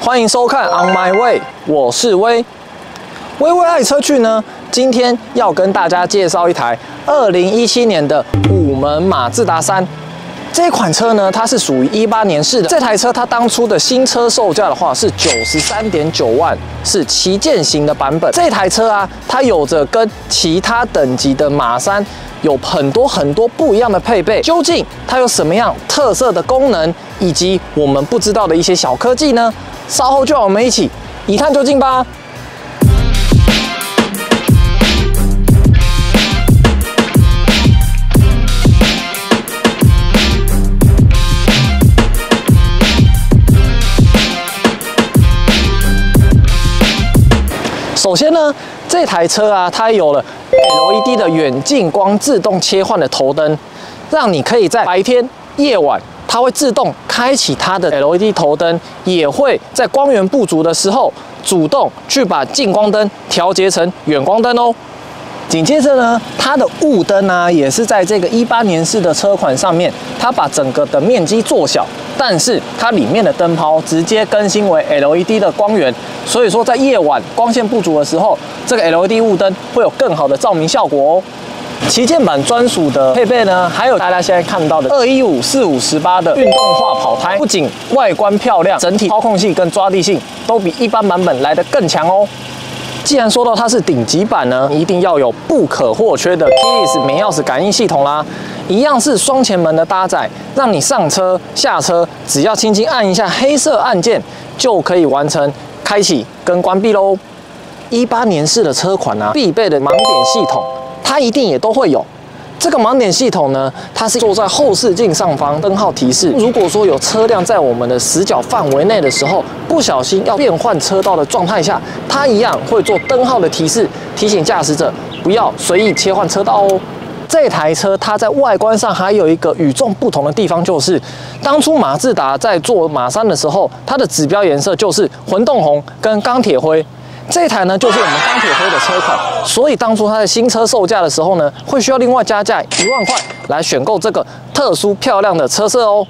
欢迎收看 On My Way， 我是威。微微爱车趣呢，今天要跟大家介绍一台2017年的5门马自达3。这款车呢，它是属于18年式的。这台车它当初的新车售价的话是93.9万，是旗舰型的版本。这台车啊，它有着跟其他等级的马3有很多不一样的配备。究竟它有什么样特色的功能，以及我们不知道的一些小科技呢？稍后就让我们一起一探究竟吧。首先呢，这台车啊，它有了 LED 的远近光自动切换的头灯，让你可以在白天、夜晚，它会自动开启它的 LED 头灯，也会在光源不足的时候，主动去把近光灯调节成远光灯哦。紧接着呢，它的雾灯啊，也是在这个18年式的车款上面，它把整个的面积做小，但是它里面的灯泡直接更新为 LED 的光源，所以说在夜晚光线不足的时候，这个 LED 雾灯会有更好的照明效果哦。旗舰版专属的配备呢，还有大家现在看到的215/45/18的运动化跑胎，不仅外观漂亮，整体操控性跟抓地性都比一般版本来得更强哦。既然说到它是顶级版呢，一定要有不可或缺的 Keyless 门钥匙感应系统啦，一样是双前门的搭载，让你上车下车只要轻轻按一下黑色按键，就可以完成开启跟关闭喽。18年式的车款啊，必备的盲点系统，它一定也都会有。这个盲点系统呢，它是坐在后视镜上方灯号提示。如果说有车辆在我们的死角范围内的时候，不小心要变换车道的状态下，它一样会做灯号的提示，提醒驾驶者不要随意切换车道哦。这台车它在外观上还有一个与众不同的地方，就是当初马自达在做马3的时候，它的指标颜色就是混动红跟钢铁灰。这一台呢，就是我们钢铁灰的车款，所以当初它在新车售价的时候呢，会需要另外加价1万块来选购这个特殊漂亮的车色哦。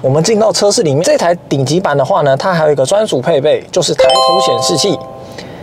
我们进到车室里面，这台顶级版的话呢，它还有一个专属配备，就是抬头显示器。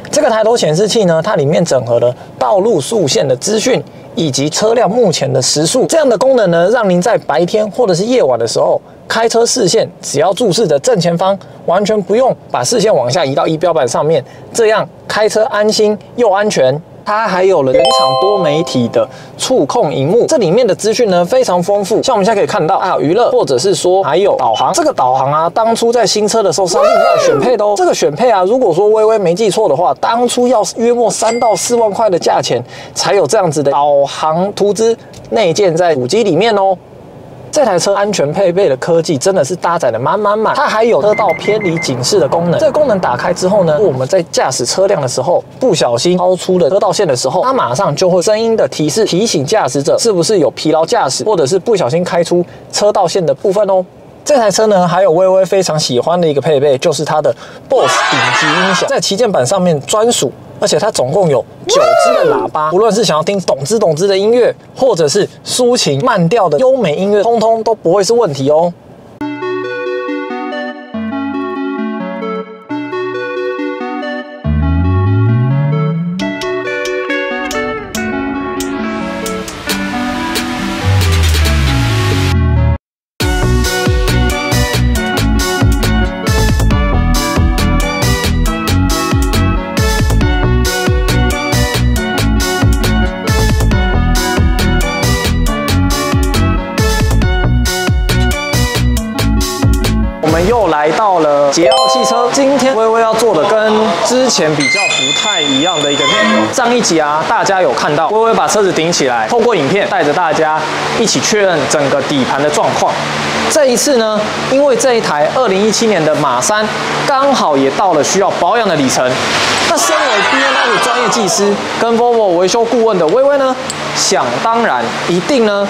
这个抬头显示器呢，它里面整合了道路速限的资讯，以及车辆目前的时速，这样的功能呢，让您在白天或者是夜晚的时候，开车视线只要注视着正前方，完全不用把视线往下移到仪表板上面，这样开车安心又安全。它还有了原厂多媒体的触控萤幕，这里面的资讯呢非常丰富，像我们现在可以看到啊，娱乐或者是说还有导航。这个导航啊，当初在新车的时候是要另外选配的哦。这个选配啊，如果说微微没记错的话，当初要约莫3到4万块的价钱，才有这样子的导航图资内建在主机里面哦。这台车安全配备的科技真的是搭载的满，它还有车道偏离警示的功能。这个功能打开之后呢，我们在驾驶车辆的时候，不小心超出了车道线的时候，它马上就会声音的提示，提醒驾驶者是不是有疲劳驾驶，或者是不小心开出车道线的部分哦。这台车呢，还有微微非常喜欢的一个配备，就是它的 BOSS 顶级音响，在旗舰版上面专属。而且它总共有9支的喇叭，无论是想要听懂之的音乐，或者是抒情慢调的优美音乐，通通都不会是问题哦。我们又来到了捷奥汽车，今天微微要做的跟之前比较不太一样的一个内容。上一集啊，大家有看到微微把车子顶起来，透过影片带着大家一起确认整个底盘的状况。这一次呢，因为这一台2017年的马3刚好也到了需要保养的里程，那身为 B&I 的专业技师跟 Volvo 维修顾问的薇薇呢，想当然一定呢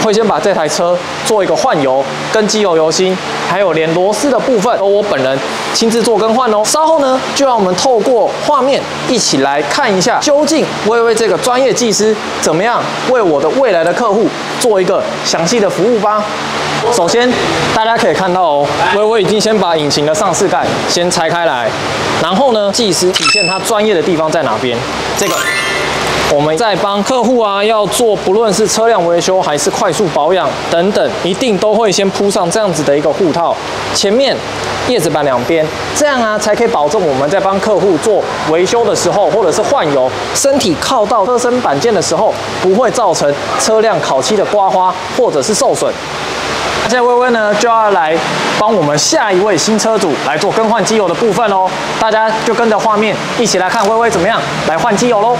会先把这台车做一个换油跟机油油芯，还有连螺丝的部分都我本人亲自做更换哦。稍后呢，就让我们透过画面一起来看一下，究竟薇薇这个专业技师怎么样为我的未来的客户做一个详细的服务吧。首先，大家可以看到哦，薇薇已经先把引擎的上饰盖先拆开来，然后呢，技师体现他专业的地方在哪边？这个。我们在帮客户要做，不论是车辆维修还是快速保养等等，一定都会先铺上这样子的一个护套，前面叶子板两边，这样才可以保证我们在帮客户做维修的时候，或者是换油，身体靠到车身板件的时候，不会造成车辆烤漆的刮花或者是受损。现在薇薇呢就要来帮我们下一位新车主来做更换机油的部分喽，大家就跟着画面一起来看薇薇怎么样来换机油喽。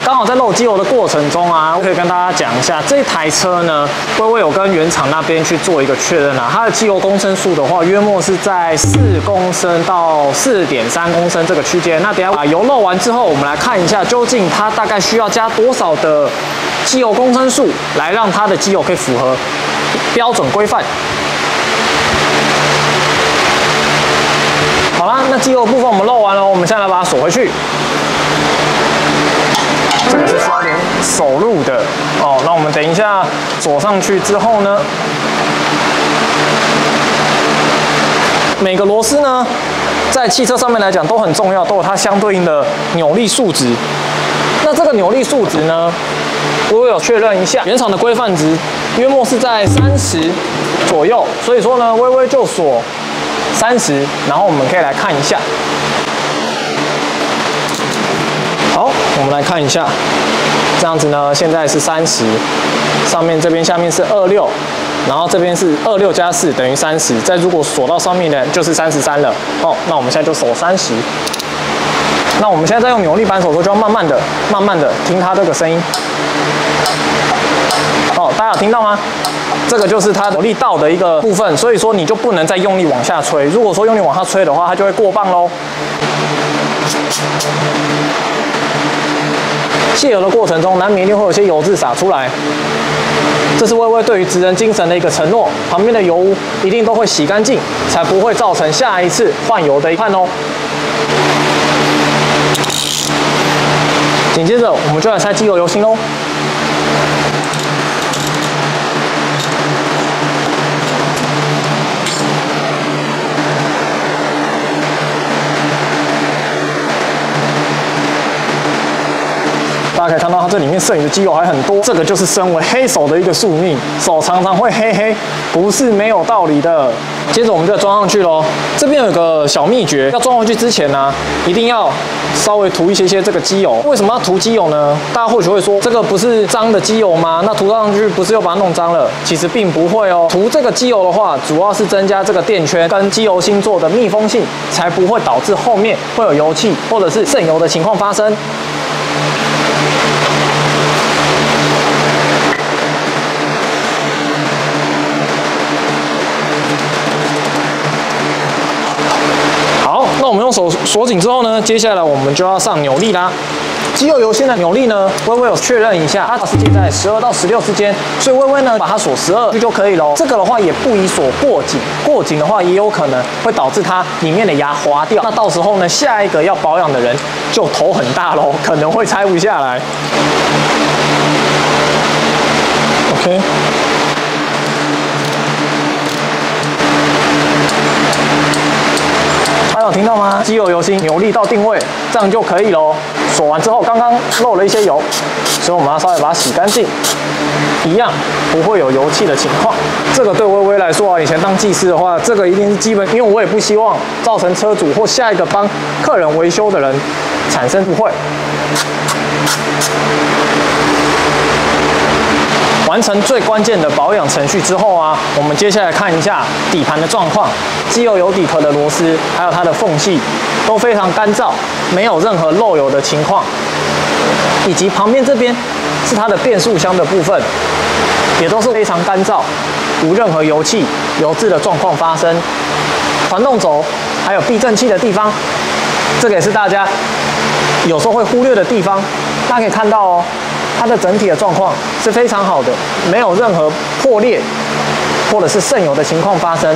刚好在漏机油的过程中我可以跟大家讲一下，这台车呢，薇薇有跟原厂那边去做一个确认它的机油公升数的话，约莫是在4公升到4.3公升这个区间。那等一下把油漏完之后，我们来看一下，究竟它大概需要加多少的机油公升数，来让它的机油可以符合标准规范。好啦，那机油部分我们漏完了，我们现在来把它锁回去。这个是需要连手入的哦。那我们等一下锁上去之后呢，每个螺丝呢，在汽车上面来讲都很重要，都有它相对应的扭力数值。那这个扭力数值呢，我有确认一下，原厂的规范值约莫是在30左右，所以说呢，薇薇就锁30，然后我们可以来看一下。好，我们来看一下，这样子呢，现在是30，上面这边下面是26，然后这边是26加4等于30，再如果锁到上面呢，就是33了。哦，那我们现在就锁30。那我们现在在用扭力扳手的时候，就要慢慢的听它这个声音。哦，大家有听到吗？这个就是它扭力道的一个部分，所以说你就不能再用力往下吹。如果说用力往下吹的话，它就会过磅喽。卸油的过程中，难免一定会有些油渍洒出来，这是薇薇对于职人精神的一个承诺。旁边的油污一定都会洗干净，才不会造成下一次换油的遗憾哦。紧接着，我们就来拆机油油芯喽。大家可以看到，它这里面剩余的机油还很多，这个就是身为黑手的一个宿命，手常常会黑，不是没有道理的。接着我们就装上去咯。这边有个小秘诀，要装回去之前呢，一定要稍微涂一些这个机油。为什么要涂机油呢？大家或许会说，这个不是脏的机油吗？那涂上去不是又把它弄脏了？其实并不会哦。涂这个机油的话，主要是增加这个垫圈跟机油芯座的密封性，才不会导致后面会有油气或者是渗油的情况发生。那我们用手锁紧之后呢，接下来我们就要上扭力啦。机油油芯的扭力呢，薇薇有确认一下，它是介在12到16之间，所以薇薇呢把它锁12就可以咯。这个的话也不宜锁过紧，过紧的话也有可能会导致它里面的牙滑掉。那到时候呢，下一个要保养的人就头很大咯，可能会拆不下来。OK。大家有听到吗？机油油芯扭力到定位，这样就可以咯。锁完之后，刚刚漏了一些油，所以我们要稍微把它洗干净，一样不会有油气的情况。这个对薇薇来说以前当技师的话，这个一定是基本，因为我也不希望造成车主或下一个帮客人维修的人产生误会。完成最关键的保养程序之后我们接下来看一下底盘的状况。机油油底壳的螺丝还有它的缝隙都非常干燥，没有任何漏油的情况。以及旁边这边是它的变速箱的部分，也都是非常干燥，无任何油气、油渍的状况发生。传动轴还有避震器的地方，这个也是大家有时候会忽略的地方。大家可以看到哦，它的整体的状况是非常好的，没有任何破裂或者是渗油的情况发生。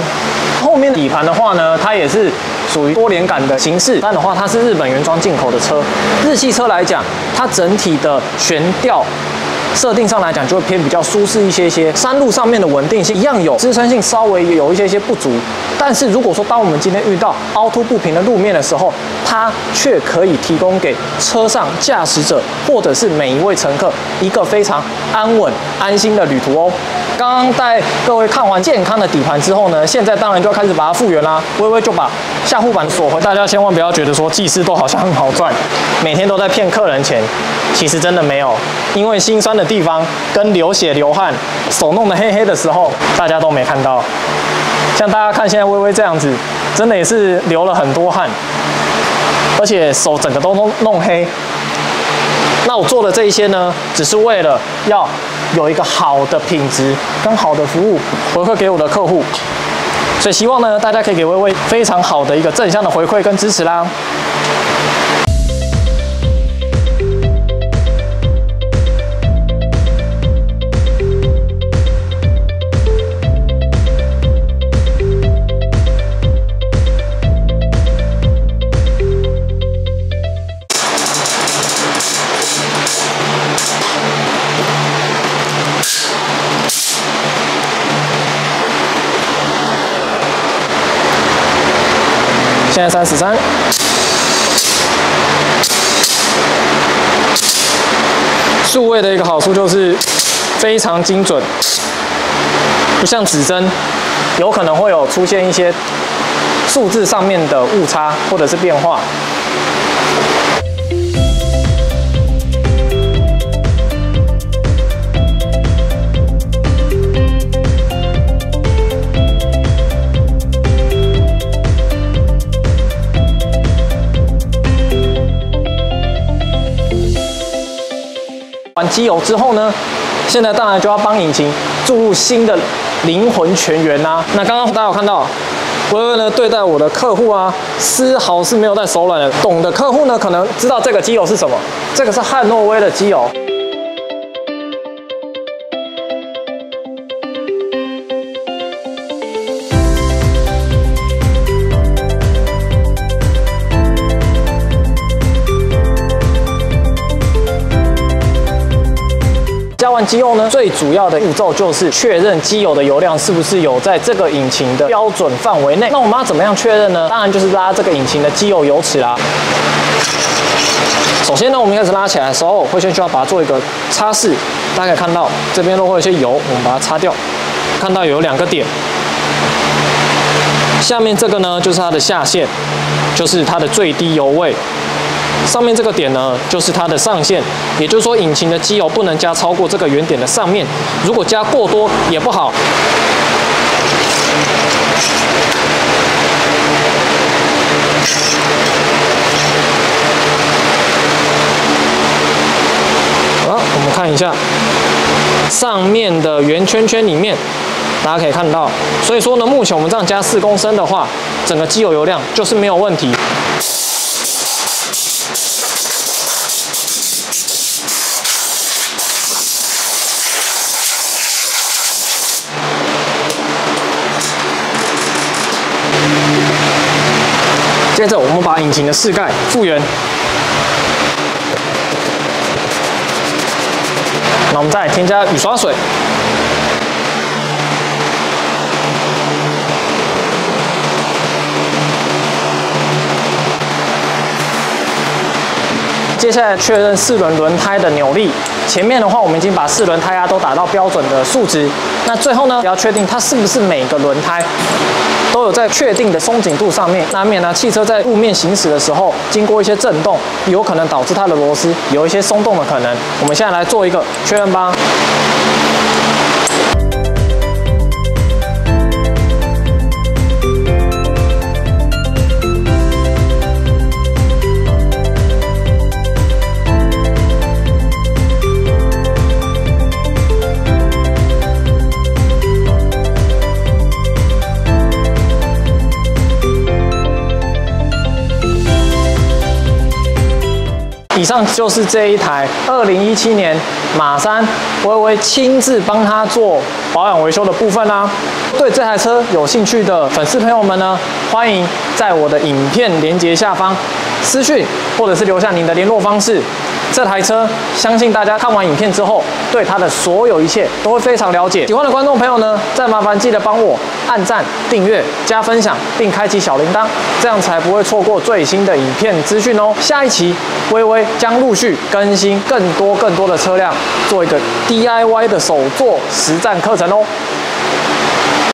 后面底盘的话呢，它也是属于多连杆的形式，但的话它是日本原装进口的车。日系车来讲，它整体的悬吊设定上来讲就会偏比较舒适一些些，山路上面的稳定性一样有，支撑性稍微有一些不足。但是如果说当我们今天遇到凹凸不平的路面的时候，它却可以提供给车上驾驶者或者是每一位乘客一个非常安稳、安心的旅途哦。刚刚带各位看完健康的底盘之后呢，现在当然就要开始把它复原啦。微微就把下护板锁回，大家千万不要觉得说技师都好像很好赚，每天都在骗客人钱，其实真的没有，因为心酸的地方跟流血流汗、手弄得黑黑的时候，大家都没看到。像大家看现在微微这样子，真的也是流了很多汗，而且手整个都弄黑。那我做的这一些呢，只是为了要有一个好的品质跟好的服务回馈给我的客户，所以希望呢，大家可以给微微非常好的一个正向的回馈跟支持啦。现在33，数位的一个好处就是非常精准，不像指针，有可能会有出现一些数字上面的误差或者是变化。完机油之后呢，现在当然就要帮引擎注入新的灵魂泉源啦。那刚刚大家有看到，微微呢对待我的客户啊，丝毫是没有在手软的。懂的客户呢，可能知道这个机油是什么，这个是汉诺威的机油。加完机油呢，最主要的步骤就是确认机油的油量是不是有在这个引擎的标准范围内。那我们要怎么样确认呢？当然就是拉这个引擎的机油油尺啦。首先呢，我们开始拉起来的时候，会先需要把它做一个擦拭。大家可以看到这边都会有一些油，我们把它擦掉。看到有2个点，下面这个呢就是它的下限，就是它的最低油位。上面这个点呢，就是它的上限，也就是说，引擎的机油不能加超过这个原点的上面，如果加过多也不好。好，我们看一下上面的圆圈圈里面，大家可以看到，所以说呢，目前我们这样加4公升的话，整个机油油量就是没有问题。接着，我们把引擎的室盖复原。那我们再添加雨刷水。接下来确认4轮轮胎的扭力。前面的话，我们已经把4轮胎压都打到标准的数值。那最后呢，要确定它是不是每个轮胎都有在确定的松紧度上面，难免呢汽车在路面行驶的时候，经过一些震动，有可能导致它的螺丝有一些松动的可能。我们现在来做一个确认吧。以上就是这一台2017年马3微微亲自帮他做保养维修的部分啦。对这台车有兴趣的粉丝朋友们呢，欢迎在我的影片连结下方私讯，或者是留下您的联络方式。这台车，相信大家看完影片之后，对它的所有一切都会非常了解。喜欢的观众朋友呢，再麻烦记得帮我按赞、订阅、加分享，并开启小铃铛，这样才不会错过最新的影片资讯哦。下一期微微将陆续更新更多的车辆，做一个 DIY 的手作实战课程哦。